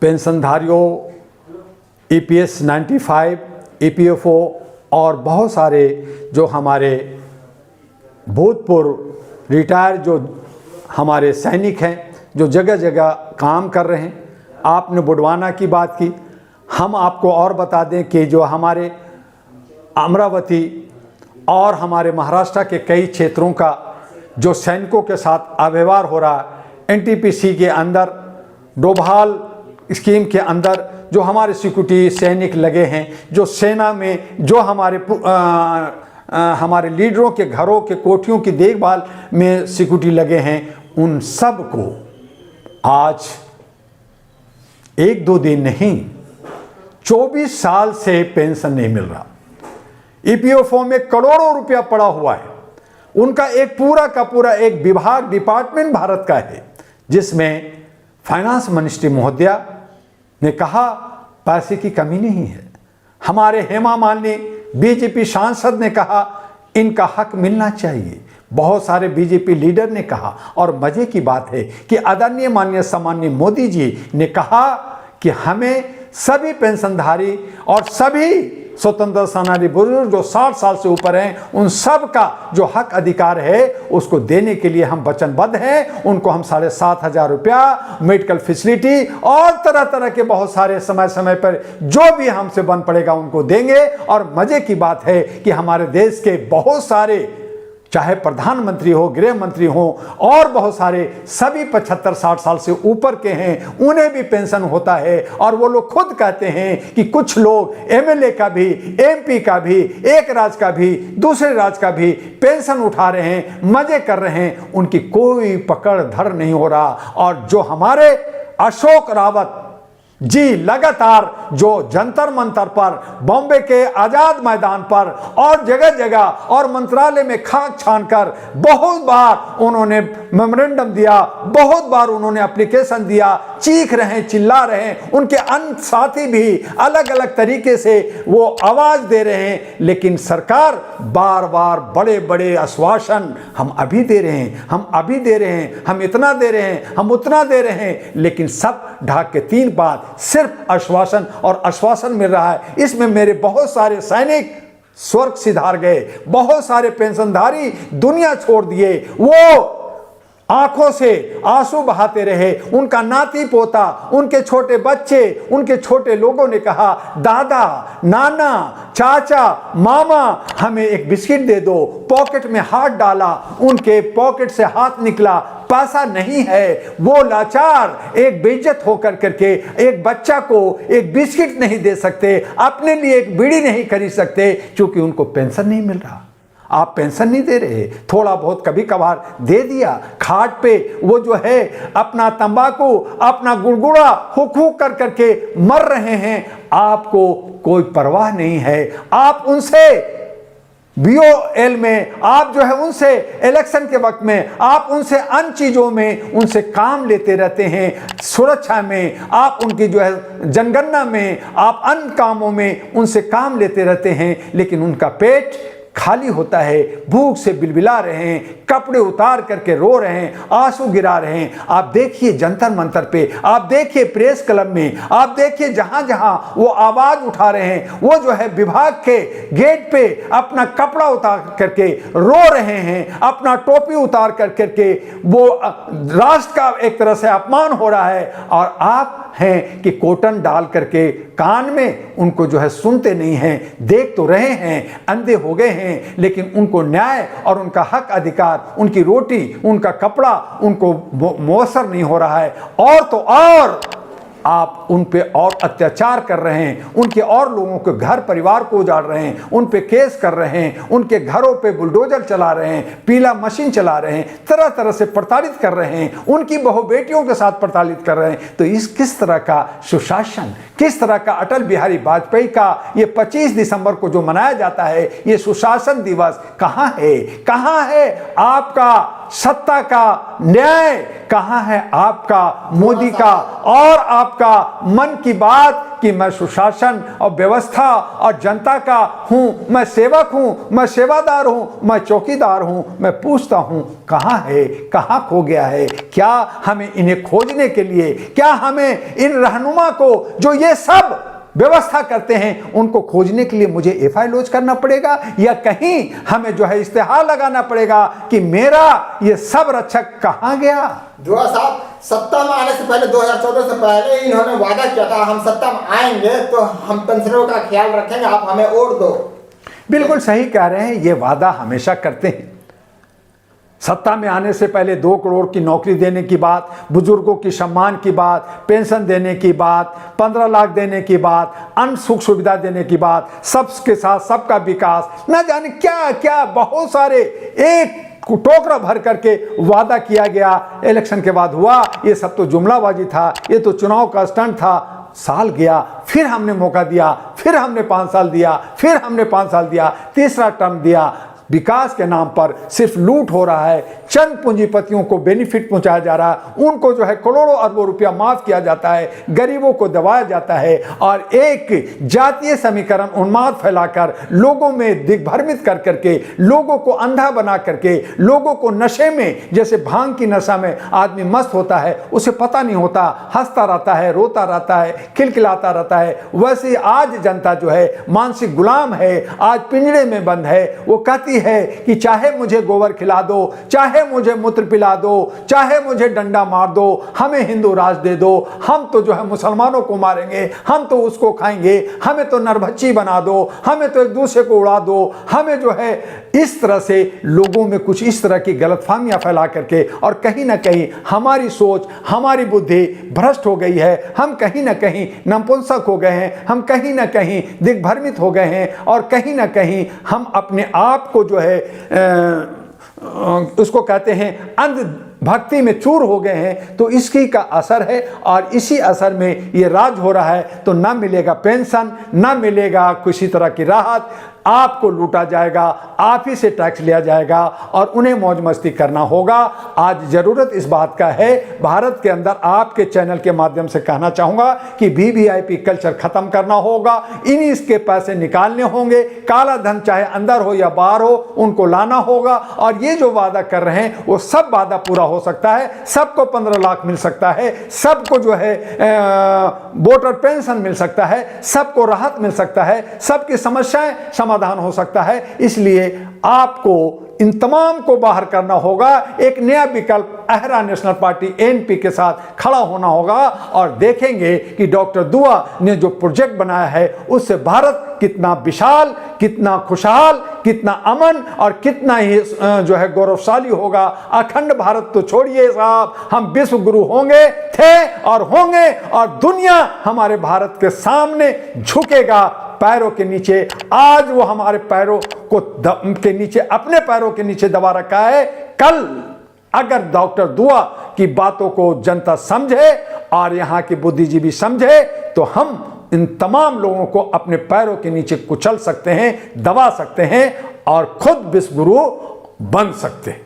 पेंशनधारियों, EPS 95, EPFO और बहुत सारे जो हमारे भूतपूर्व रिटायर जो हमारे सैनिक हैं जो जगह जगह काम कर रहे हैं। आपने बुडवाना की बात की, हम आपको और बता दें कि जो हमारे अमरावती और हमारे महाराष्ट्र के कई क्षेत्रों का जो सैनिकों के साथ अव्यवहार हो रहा है, NTPC के अंदर डोभाल स्कीम के अंदर जो हमारे सिक्योरिटी सैनिक लगे हैं, जो सेना में जो हमारे लीडरों के घरों के कोठियों की देखभाल में सिक्योरिटी लगे हैं, उन सब को आज 1-2 दिन नहीं 24 साल से पेंशन नहीं मिल रहा। EPFO में करोड़ों रुपया पड़ा हुआ है। उनका एक पूरा का पूरा एक विभाग डिपार्टमेंट भारत का है जिसमें फाइनेंस मिनिस्ट्री महोदया ने कहा पैसे की कमी नहीं है। हमारे हेमा मालिनी बीजेपी सांसद ने कहा इनका हक मिलना चाहिए। बहुत सारे बीजेपी लीडर ने कहा और मजे की बात है कि आदरणीय माननीय सम्माननीय मोदी जी ने कहा कि हमें सभी पेंशनधारी और सभी स्वतंत्र सेनानी बुजुर्ग जो 60 साल से ऊपर हैं, उन सब का जो हक अधिकार है उसको देने के लिए हम वचनबद्ध हैं। उनको हम 7,500 रुपया, मेडिकल फैसिलिटी और तरह तरह के बहुत सारे समय समय पर जो भी हमसे बन पड़ेगा उनको देंगे। और मजे की बात है कि हमारे देश के बहुत सारे, चाहे प्रधानमंत्री हो, गृह मंत्री हो और बहुत सारे सभी 75-60 साल से ऊपर के हैं, उन्हें भी पेंशन होता है। और वो लोग खुद कहते हैं कि कुछ लोग MLA का भी, MP का भी, एक राज्य का भी, दूसरे राज्य का भी पेंशन उठा रहे हैं, मजे कर रहे हैं, उनकी कोई पकड़ धर नहीं हो रहा। और जो हमारे अशोक रावत जी लगातार जो जंतर मंतर पर, बॉम्बे के आजाद मैदान पर और जगह जगह और मंत्रालय में खाक छानकर बहुत बार उन्होंने मेमोरेंडम दिया, बहुत बार उन्होंने एप्लीकेशन दिया, चीख रहे हैं, चिल्ला रहे हैं। उनके अन्य साथी भी अलग अलग तरीके से वो आवाज दे रहे हैं, लेकिन सरकार बार बार बड़े बड़े आश्वासन हम अभी दे रहे हैं, हम अभी दे रहे हैं, हम इतना दे रहे हैं, हम उतना दे रहे हैं, लेकिन सब ढाक के 3 बात सिर्फ आश्वासन और आश्वासन मिल रहा है। इसमें मेरे बहुत सारे सैनिक स्वर्ग सिधार गए, बहुत सारे पेंशनधारी दुनिया छोड़ दिए। वो आंखों से आंसू बहाते रहे, उनका नाती पोता, उनके छोटे बच्चे, उनके छोटे लोगों ने कहा दादा, नाना, चाचा, मामा हमें एक बिस्किट दे दो। पॉकेट में हाथ डाला, उनके पॉकेट से हाथ निकला, पैसा नहीं है। वो लाचार एक बेइज्जत होकर करके एक बच्चा को एक बिस्किट नहीं दे सकते, अपने लिए एक बीड़ी नहीं खरीद सकते, क्योंकि उनको पेंशन नहीं मिल रहा। आप पेंशन नहीं दे रहे, थोड़ा बहुत कभी कभार दे दिया, खाट पे वो जो है अपना तंबाकू, अपना गुड़गुड़ा हुक हुक कर करके मर रहे हैं, आपको कोई परवाह नहीं है। आप उनसे BOL में, आप जो है उनसे इलेक्शन के वक्त में, आप उनसे अन्य चीजों में उनसे काम लेते रहते हैं, सुरक्षा में, आप उनकी जो है जनगणना में, आप अन्य कामों में उनसे काम लेते रहते हैं, लेकिन उनका पेट खाली होता है, भूख से बिलबिला रहे हैं, कपड़े उतार करके रो रहे हैं, आंसू गिरा रहे हैं। आप देखिए जंतर मंतर पे, आप देखिए प्रेस क्लब में, आप देखिए जहां जहां वो आवाज उठा रहे हैं, वो जो है विभाग के गेट पे अपना कपड़ा उतार करके रो रहे हैं, अपना टोपी उतार कर करके वो राष्ट्र का एक तरह से अपमान हो रहा है। और आप हैं कि कोटन डाल करके कान में उनको जो है सुनते नहीं हैं, देख तो रहे हैं, अंधे हो गए हैं, लेकिन उनको न्याय और उनका हक अधिकार, उनकी रोटी, उनका कपड़ा उनको मुयस्सर नहीं हो रहा है। और तो और आप उन पे और अत्याचार कर रहे हैं, उनके और लोगों के घर परिवार को उजाड़ रहे हैं, उन पे केस कर रहे हैं, उनके घरों पे बुलडोजर चला रहे हैं, पीला मशीन चला रहे हैं, तरह तरह से प्रताड़ित कर रहे हैं, उनकी बहु बेटियों के साथ प्रताड़ित कर रहे हैं। तो इस किस तरह का सुशासन, किस तरह का अटल बिहारी वाजपेयी का ये 25 दिसंबर को जो मनाया जाता है, ये सुशासन दिवस कहाँ है? कहाँ है आपका सत्ता का न्याय कहाँ है आपका मोदी का और आपका मन की बात कि मैं सुशासन और व्यवस्था और जनता का हूं, मैं सेवक हूं, मैं सेवादार हूं, मैं चौकीदार हूं, मैं पूछता हूं कहाँ है, कहाँ खो गया है? क्या हमें इन्हें खोजने के लिए, क्या हमें इन रहनुमा को जो ये सब व्यवस्था करते हैं उनको खोजने के लिए मुझे एफआईआर लॉन्च करना पड़ेगा, या कहीं हमें जो है इश्तेहार लगाना पड़ेगा कि मेरा ये सब रक्षक कहाँ गया? दुआ साहब, सत्ता में आने से पहले 2014 से पहले इन्होंने वादा किया था हम सत्ता में आएंगे तो हम पेंशनरों का ख्याल रखेंगे, आप हमें वोट दो। बिल्कुल सही कह रहे हैं, ये वादा हमेशा करते हैं। सत्ता में आने से पहले 2 करोड़ की नौकरी देने की बात, बुजुर्गों की सम्मान की बात, पेंशन देने की बात, 15 लाख देने की बात, अन्य सुख सुविधा देने की बात, सबके साथ सबका विकास, न जाने क्या क्या बहुत सारे एक टोकरा भर करके वादा किया गया। इलेक्शन के बाद हुआ ये सब तो जुमलाबाजी था, ये तो चुनाव का स्टंट था। साल गया, फिर हमने मौका दिया, फिर हमने 5 साल दिया, फिर हमने 5 साल दिया, तीसरा टर्म दिया। विकास के नाम पर सिर्फ लूट हो रहा है, चंद पूंजीपतियों को बेनिफिट पहुंचाया जा रहा है, उनको जो है करोड़ों अरबों रुपया माफ किया जाता है, गरीबों को दबाया जाता है और एक जातीय समीकरण उन्माद फैलाकर लोगों में दिग्भ्रमित कर करके, लोगों को अंधा बना करके, लोगों को नशे में, जैसे भांग की नशा में आदमी मस्त होता है, उसे पता नहीं होता, हंसता रहता है, रोता रहता है, खिलखिलाता रहता है, वैसे आज जनता जो है मानसिक गुलाम है, आज पिंजड़े में बंद है। वो कहती है कि चाहे मुझे गोबर खिला दो, चाहे मुझे मूत्र पिला दो, चाहे मुझे डंडा मार दो, हमें हिंदू राज दे दो, हम तो जो है मुसलमानों को मारेंगे, हम तो उसको खाएंगे, हमें तो नरभच्ची बना दो, हमें तो एक दूसरे को उड़ा दो, हमें जो है इस तरह से लोगों में कुछ इस तरह की गलतफहमियां फैला करके, और कहीं ना कहीं हमारी सोच, हमारी बुद्धि भ्रष्ट हो गई है, हम कहीं ना कहीं नपुंसक हो गए हैं, हम कहीं ना कहीं दिग्भ्रमित हो गए हैं, और कहीं ना कहीं हम अपने आप को जो है उसको कहते हैं अंध भक्ति में चूर हो गए हैं। तो इसकी का असर है, और इसी असर में ये राज हो रहा है। तो ना मिलेगा पेंशन, ना मिलेगा किसी तरह की राहत, आपको लूटा जाएगा, आप ही से टैक्स लिया जाएगा और उन्हें मौज मस्ती करना होगा। आज ज़रूरत इस बात का है, भारत के अंदर आपके चैनल के माध्यम से कहना चाहूँगा कि वीवीआईपी कल्चर ख़त्म करना होगा, इन्हीं इसके पैसे निकालने होंगे, काला धन चाहे अंदर हो या बाहर हो उनको लाना होगा। और ये जो वादा कर रहे हैं वो सब वादा पूरा हो सकता है, सबको 15 लाख मिल सकता है, सबको जो है वोटर पेंशन मिल सकता है, सबको राहत मिल सकता है, सबकी समस्याएं समाधान हो सकता है। इसलिए आपको इन तमाम को बाहर करना होगा, एक नया विकल्प अहरा नेशनल पार्टी एनपी के साथ खड़ा होना होगा, और देखेंगे कि डॉक्टर दुआ ने जो प्रोजेक्ट बनाया है उससे भारत कितना विशाल, कितना खुशहाल, कितना अमन और कितना ही जो है गौरवशाली होगा। अखंड भारत तो छोड़िए साहब, हम विश्व गुरु होंगे, थे और होंगे, और दुनिया हमारे भारत के सामने झुकेगा पैरों के नीचे। आज वो हमारे पैरों को के नीचे, अपने पैरों के नीचे दबा रखा है। कल अगर डॉक्टर दुआ की बातों को जनता समझे और यहाँ के बुद्धिजीवी समझे तो हम इन तमाम लोगों को अपने पैरों के नीचे कुचल सकते हैं, दबा सकते हैं और खुद विश्व गुरु बन सकते हैं।